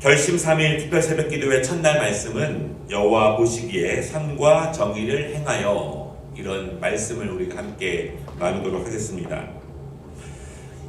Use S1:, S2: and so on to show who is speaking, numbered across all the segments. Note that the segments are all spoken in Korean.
S1: 결심 3일 특별 새벽 기도회 첫날 말씀은 여호와 보시기에 선과 정의를 행하여, 이런 말씀을 우리가 함께 나누도록 하겠습니다.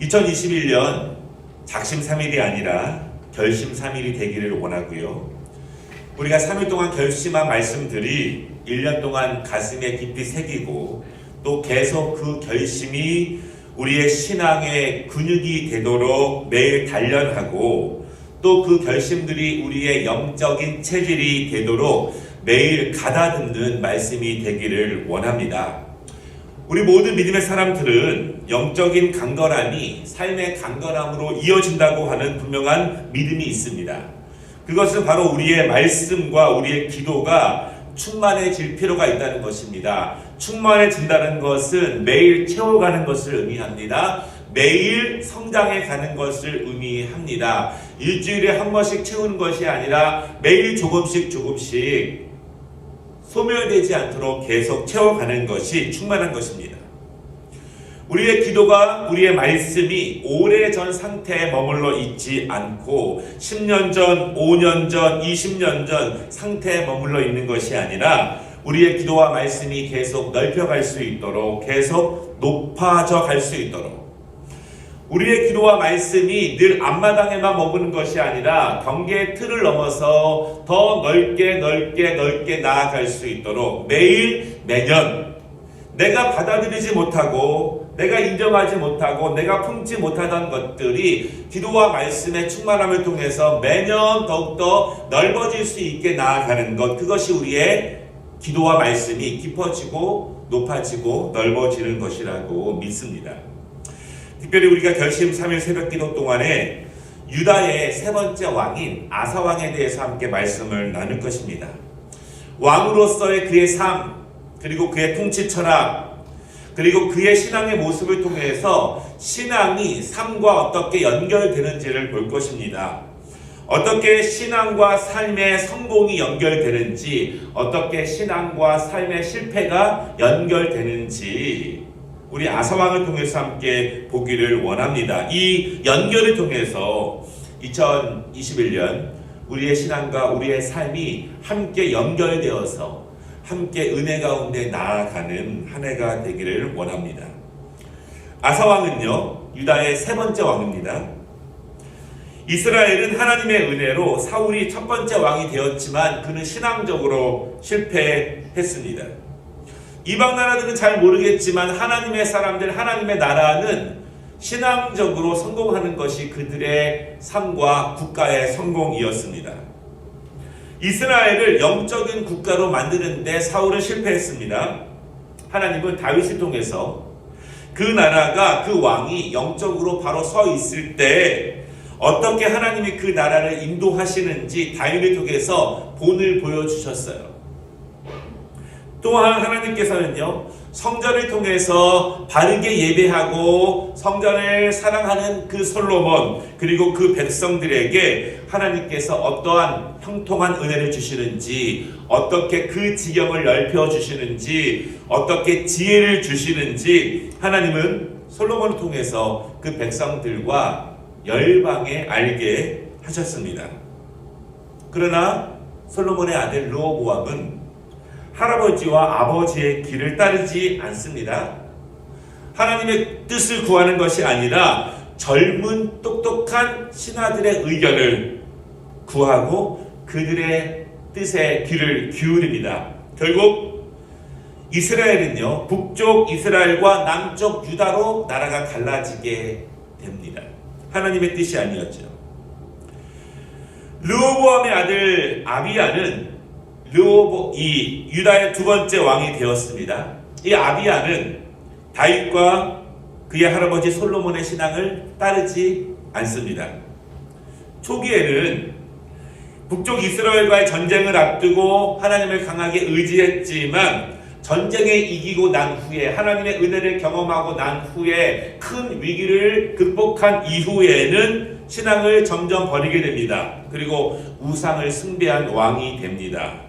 S1: 2021년 작심 3일이 아니라 결심 3일이 되기를 원하고요. 우리가 3일 동안 결심한 말씀들이 1년 동안 가슴에 깊이 새기고 또 계속 그 결심이 우리의 신앙의 근육이 되도록 매일 단련하고 또 그 결심들이 우리의 영적인 체질이 되도록 매일 가다듬는 말씀이 되기를 원합니다. 우리 모든 믿음의 사람들은 영적인 강건함이 삶의 강건함으로 이어진다고 하는 분명한 믿음이 있습니다. 그것은 바로 우리의 말씀과 우리의 기도가 충만해질 필요가 있다는 것입니다. 충만해진다는 것은 매일 채워가는 것을 의미합니다. 매일 성장해 가는 것을 의미합니다. 일주일에 한 번씩 채우는 것이 아니라 매일 조금씩 소멸되지 않도록 계속 채워가는 것이 충만한 것입니다. 우리의 기도가, 우리의 말씀이 오래전 상태에 머물러 있지 않고 10년 전, 5년 전, 20년 전 상태에 머물러 있는 것이 아니라 우리의 기도와 말씀이 계속 넓혀갈 수 있도록, 계속 높아져 갈 수 있도록, 우리의 기도와 말씀이 늘 앞마당에만 머무는 것이 아니라 경계의 틀을 넘어서 더 넓게 나아갈 수 있도록 매일, 매년 내가 받아들이지 못하고 내가 인정하지 못하고 내가 품지 못하던 것들이 기도와 말씀의 충만함을 통해서 매년 더욱더 넓어질 수 있게 나아가는 것, 그것이 우리의 기도와 말씀이 깊어지고 높아지고 넓어지는 것이라고 믿습니다. 특별히 우리가 결심 3일 새벽기도 동안에 유다의 세 번째 왕인 아사 왕에 대해서 함께 말씀을 나눌 것입니다. 왕으로서의 그의 삶, 그리고 그의 통치 철학, 그리고 그의 신앙의 모습을 통해서 신앙이 삶과 어떻게 연결되는지를 볼 것입니다. 어떻게 신앙과 삶의 성공이 연결되는지, 어떻게 신앙과 삶의 실패가 연결되는지 우리 아사왕을 통해서 함께 보기를 원합니다. 이 연결을 통해서 2021년 우리의 신앙과 우리의 삶이 함께 연결되어서 함께 은혜 가운데 나아가는 한 해가 되기를 원합니다. 아사왕은요, 유다의 세 번째 왕입니다. 이스라엘은 하나님의 은혜로 사울이 첫 번째 왕이 되었지만 그는 신앙적으로 실패했습니다. 이방 나라들은 잘 모르겠지만 하나님의 사람들, 하나님의 나라는 신앙적으로 성공하는 것이 그들의 삶과 국가의 성공이었습니다. 이스라엘을 영적인 국가로 만드는데 사울은 실패했습니다. 하나님은 다윗을 통해서 그 나라가, 그 왕이 영적으로 바로 서 있을 때 어떻게 하나님이 그 나라를 인도하시는지 다윗을 통해서 본을 보여주셨어요. 또한 하나님께서는요, 성전을 통해서 바르게 예배하고 성전을 사랑하는 그 솔로몬, 그리고 그 백성들에게 하나님께서 어떠한 형통한 은혜를 주시는지, 어떻게 그 지경을 넓혀 주시는지, 어떻게 지혜를 주시는지 하나님은 솔로몬을 통해서 그 백성들과 열방에 알게 하셨습니다. 그러나 솔로몬의 아들 르호보암은 할아버지와 아버지의 길을 따르지 않습니다. 하나님의 뜻을 구하는 것이 아니라 젊은 똑똑한 신하들의 의견을 구하고 그들의 뜻에 귀를 기울입니다. 결국 이스라엘은요, 북쪽 이스라엘과 남쪽 유다로 나라가 갈라지게 됩니다. 하나님의 뜻이 아니었죠. 르호보암의 아들 아비야는 이 유다의 두 번째 왕이 되었습니다. 이 아비야는 다윗과 그의 할아버지 솔로몬의 신앙을 따르지 않습니다. 초기에는 북쪽 이스라엘과의 전쟁을 앞두고 하나님을 강하게 의지했지만 전쟁에 이기고 난 후에, 하나님의 은혜를 경험하고 난 후에, 큰 위기를 극복한 이후에는 신앙을 점점 버리게 됩니다. 그리고 우상을 숭배한 왕이 됩니다.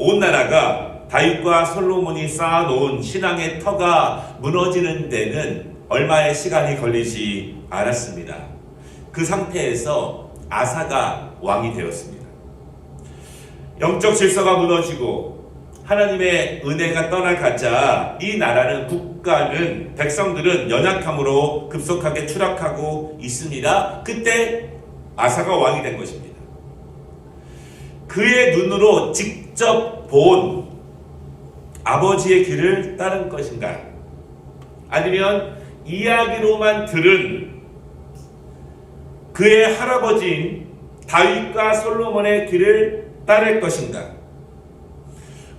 S1: 온 나라가 다윗과 솔로몬이 쌓아놓은 신앙의 터가 무너지는 데는 얼마의 시간이 걸리지 않았습니다. 그 상태에서 아사가 왕이 되었습니다. 영적 질서가 무너지고 하나님의 은혜가 떠나가자 이 나라는, 국가는, 백성들은 연약함으로 급속하게 추락하고 있습니다. 그때 아사가 왕이 된 것입니다. 그의 눈으로 직접 본 아버지의 길을 따른 것인가? 아니면 이야기로만 들은 그의 할아버지인 다윗과 솔로몬의 길을 따를 것인가?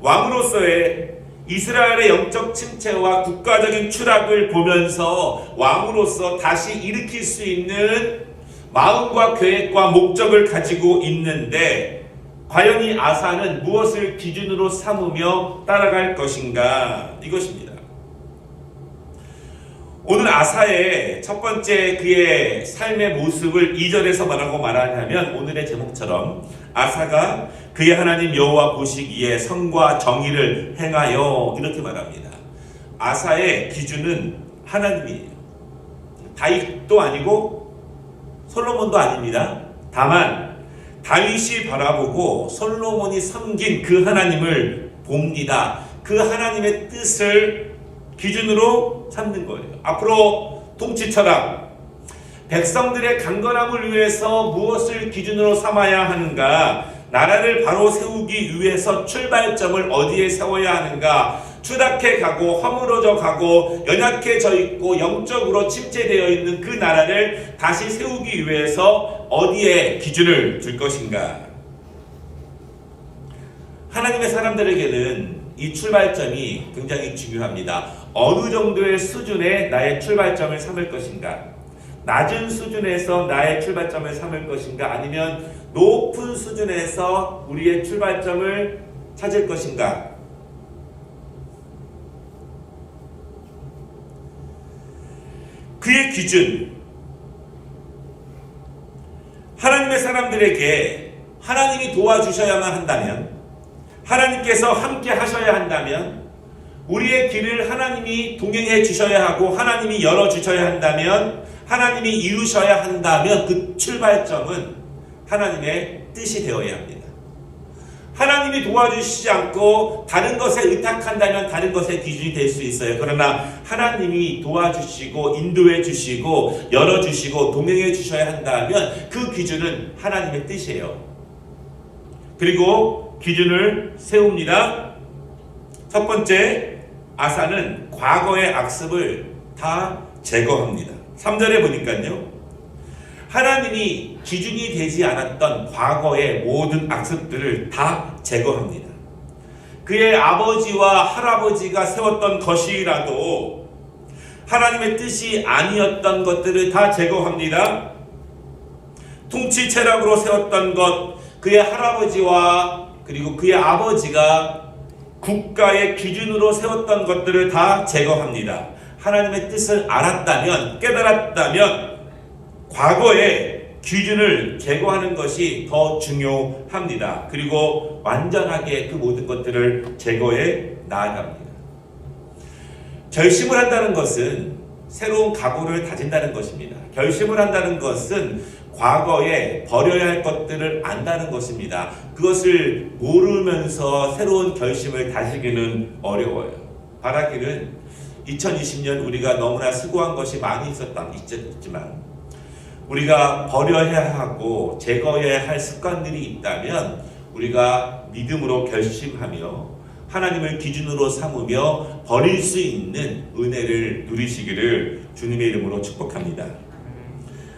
S1: 왕으로서의 이스라엘의 영적 침체와 국가적인 추락을 보면서 왕으로서 다시 일으킬 수 있는 마음과 계획과 목적을 가지고 있는데, 과연 이 아사는 무엇을 기준으로 삼으며 따라갈 것인가? 이것입니다. 오늘 아사의 첫 번째 그의 삶의 모습을 2절에서 뭐라고 말하냐면, 오늘의 제목처럼 아사가 그의 하나님 여호와 보시기에 선과 정의를 행하여, 이렇게 말합니다. 아사의 기준은 하나님이에요. 다윗도 아니고 솔로몬도 아닙니다. 다만 다윗이 바라보고 솔로몬이 섬긴 그 하나님을 봅니다. 그 하나님의 뜻을 기준으로 삼는 거예요. 앞으로 통치 철학, 백성들의 강건함을 위해서 무엇을 기준으로 삼아야 하는가, 나라를 바로 세우기 위해서 출발점을 어디에 세워야 하는가, 추락해 가고 허물어져 가고 연약해져 있고 영적으로 침체되어 있는 그 나라를 다시 세우기 위해서 어디에 기준을 둘 것인가. 하나님의 사람들에게는 이 출발점이 굉장히 중요합니다. 어느 정도의 수준의 나의 출발점을 삼을 것인가, 낮은 수준에서 나의 출발점을 삼을 것인가, 아니면 높은 수준에서 우리의 출발점을 찾을 것인가. 그의 기준, 하나님의 사람들에게 하나님이 도와주셔야만 한다면, 하나님께서 함께 하셔야 한다면, 우리의 길을 하나님이 동행해 주셔야 하고 하나님이 열어주셔야 한다면, 하나님이 이루셔야 한다면 그 출발점은 하나님의 뜻이 되어야 합니다. 하나님이 도와주시지 않고 다른 것에 의탁한다면 다른 것의 기준이 될 수 있어요. 그러나 하나님이 도와주시고 인도해 주시고 열어주시고 동행해 주셔야 한다면 그 기준은 하나님의 뜻이에요. 그리고 기준을 세웁니다. 첫 번째, 아사는 과거의 악습을 다 제거합니다. 3절에 보니까요, 하나님이 기준이 되지 않았던 과거의 모든 악습들을 다 제거합니다. 그의 아버지와 할아버지가 세웠던 것이라도 하나님의 뜻이 아니었던 것들을 다 제거합니다. 통치 철학으로 세웠던 것, 그의 할아버지와 그리고 그의 아버지가 국가의 기준으로 세웠던 것들을 다 제거합니다. 하나님의 뜻을 알았다면, 깨달았다면 과거의 기준을 제거하는 것이 더 중요합니다. 그리고 완전하게 그 모든 것들을 제거해 나아갑니다. 결심을 한다는 것은 새로운 각오를 다진다는 것입니다. 결심을 한다는 것은 과거에 버려야 할 것들을 안다는 것입니다. 그것을 모르면서 새로운 결심을 다지기는 어려워요. 바라기는 2020년 우리가 너무나 수고한 것이 많이 있지만 우리가 버려야 하고 제거해야 할 습관들이 있다면 우리가 믿음으로 결심하며 하나님을 기준으로 삼으며 버릴 수 있는 은혜를 누리시기를 주님의 이름으로 축복합니다.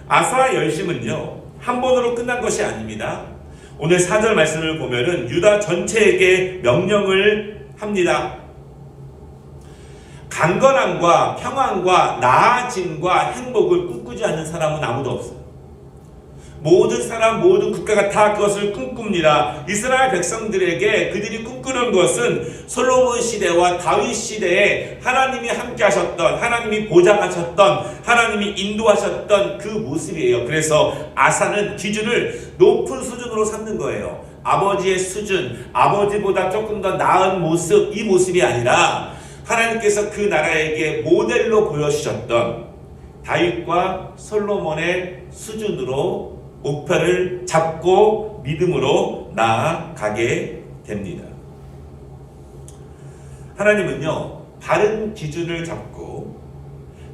S1: 아사의 열심은요, 한 번으로 끝난 것이 아닙니다. 오늘 4절 말씀을 보면은 유다 전체에게 명령을 합니다. 강건함과 평안과 나아짐과 행복을 꿈꾸지 않는 사람은 아무도 없어요. 모든 사람, 모든 국가가 다 그것을 꿈꿉니다. 이스라엘 백성들에게 그들이 꿈꾸는 것은 솔로몬 시대와 다윗 시대에 하나님이 함께 하셨던, 하나님이 보장하셨던, 하나님이 인도하셨던 그 모습이에요. 그래서 아사는 기준을 높은 수준으로 삼는 거예요. 아버지의 수준, 아버지보다 조금 더 나은 모습, 이 모습이 아니라 하나님께서 그 나라에게 모델로 보여주셨던 다윗과 솔로몬의 수준으로 목표를 잡고 믿음으로 나아가게 됩니다. 하나님은요, 바른 기준을 잡고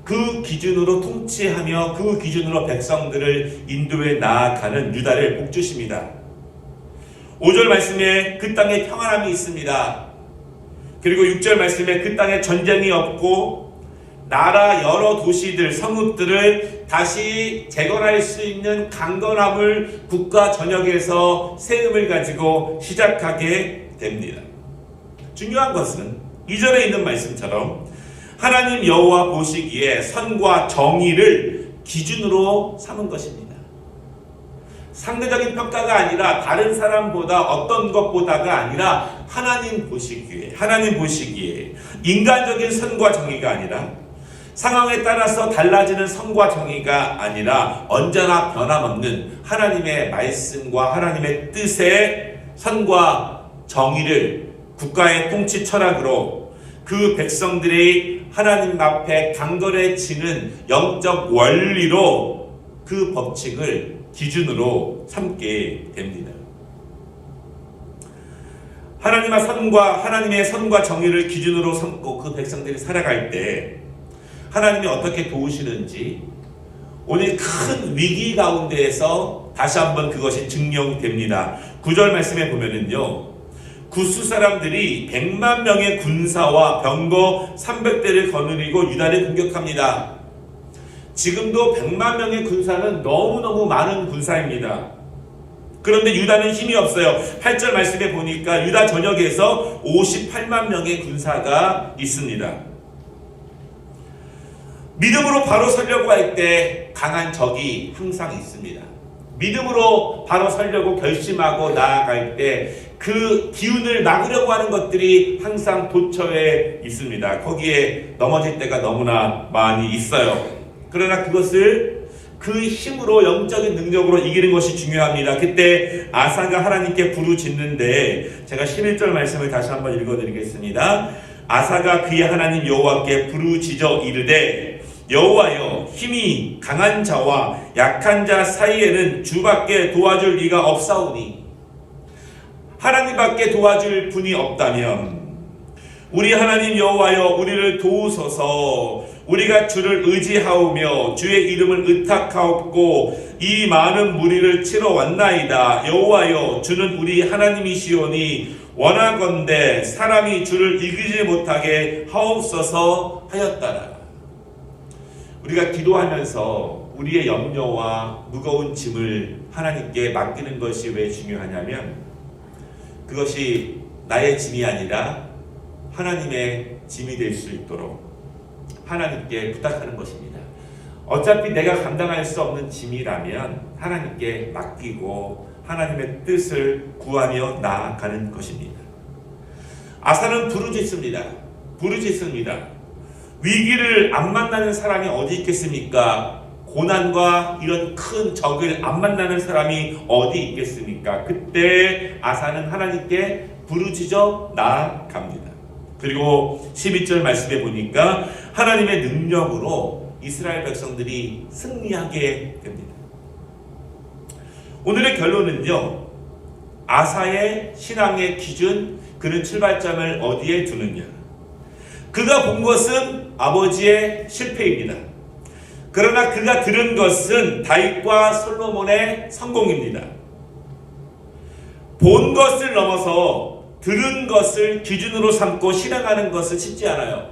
S1: 그 기준으로 통치하며 그 기준으로 백성들을 인도해 나아가는 유다를 복주십니다. 5절 말씀에 그 땅에 평안함이 있습니다. 그리고 6절 말씀에 그 땅에 전쟁이 없고 나라 여러 도시들, 성읍들을 다시 재건할 수 있는 강건함을 국가 전역에서 세움을 가지고 시작하게 됩니다. 중요한 것은 2절에 있는 말씀처럼 하나님 여호와 보시기에 선과 정의를 기준으로 삼은 것입니다. 상대적인 평가가 아니라 다른 사람보다 어떤 것보다가 아니라 하나님 보시기에 인간적인 선과 정의가 아니라 상황에 따라서 달라지는 선과 정의가 아니라 언제나 변함없는 하나님의 말씀과 하나님의 뜻의 선과 정의를 국가의 통치 철학으로 그 백성들이 하나님 앞에 강건해지는 영적 원리로 그 법칙을 기준으로 삼게 됩니다. 하나님의 선과 정의를 기준으로 삼고 그 백성들이 살아갈 때 하나님이 어떻게 도우시는지 오늘 큰 위기 가운데에서 다시 한번 그것이 증명됩니다. 9절 말씀에 보면은요, 구스 사람들이 100만 명의 군사와 병거 300대를 거느리고 유다를 공격합니다. 지금도 100만 명의 군사는 너무너무 많은 군사입니다. 그런데 유다는 힘이 없어요. 8절 말씀에 보니까 유다 전역에서 58만 명의 군사가 있습니다. 믿음으로 바로 서려고 할 때 강한 적이 항상 있습니다. 믿음으로 바로 서려고 결심하고 나아갈 때 그 기운을 막으려고 하는 것들이 항상 도처에 있습니다. 거기에 넘어질 때가 너무나 많이 있어요. 그러나 그것을 그 힘으로 영적인 능력으로 이기는 것이 중요합니다. 그때 아사가 하나님께 부르짖는데 제가 11절 말씀을 다시 한번 읽어드리겠습니다. 아사가 그의 하나님 여호와께 부르짖어 이르되 여호와여, 힘이 강한 자와 약한 자 사이에는 주밖에 도와줄 이가 없사오니 하나님밖에 도와줄 분이 없다면 우리 하나님 여호와여, 우리를 도우소서. 우리가 주를 의지하오며 주의 이름을 의탁하옵고 이 많은 무리를 치러 왔나이다. 여호와여, 주는 우리 하나님이시오니 원하건대 사람이 주를 이기지 못하게 하옵소서 하였다라. 우리가 기도하면서 우리의 염려와 무거운 짐을 하나님께 맡기는 것이 왜 중요하냐면 그것이 나의 짐이 아니라 하나님의 짐이 될 수 있도록 하나님께 부탁하는 것입니다. 어차피 내가 감당할 수 없는 짐이라면 하나님께 맡기고 하나님의 뜻을 구하며 나아가는 것입니다. 아사는 부르짖습니다. 위기를 안 만나는 사람이 어디 있겠습니까? 고난과 이런 큰 적을 안 만나는 사람이 어디 있겠습니까? 그때 아사는 하나님께 부르짖어 나아갑니다. 그리고 12절 말씀에 보니까 하나님의 능력으로 이스라엘 백성들이 승리하게 됩니다. 오늘의 결론은요, 아사의 신앙의 기준, 그는 출발점을 어디에 두느냐. 그가 본 것은 아버지의 실패입니다. 그러나 그가 들은 것은 다윗과 솔로몬의 성공입니다. 본 것을 넘어서 들은 것을 기준으로 삼고 실행하는 것은 쉽지 않아요.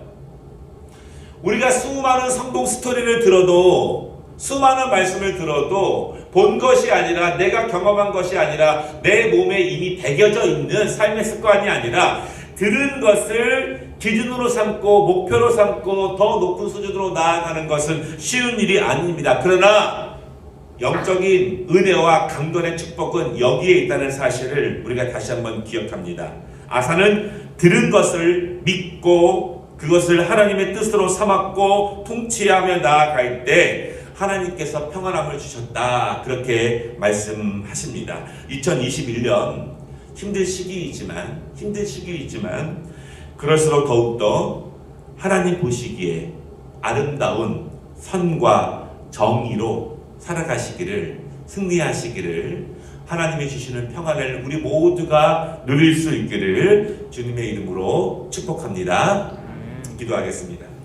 S1: 우리가 수많은 성공 스토리를 들어도, 수많은 말씀을 들어도 본 것이 아니라, 내가 경험한 것이 아니라 내 몸에 이미 배겨져 있는 삶의 습관이 아니라 들은 것을 기준으로 삼고 목표로 삼고 더 높은 수준으로 나아가는 것은 쉬운 일이 아닙니다. 그러나 영적인 은혜와 강건의 축복은 여기에 있다는 사실을 우리가 다시 한번 기억합니다. 아사는 들은 것을 믿고 그것을 하나님의 뜻으로 삼았고 통치하며 나아갈 때 하나님께서 평안함을 주셨다, 그렇게 말씀하십니다. 2021년 힘든 시기이지만 그럴수록 더욱더 하나님 보시기에 아름다운 선과 정의로 살아가시기를 승리하시기를, 하나님이 주시는 평안을 우리 모두가 누릴 수 있기를 주님의 이름으로 축복합니다. 기도하겠습니다.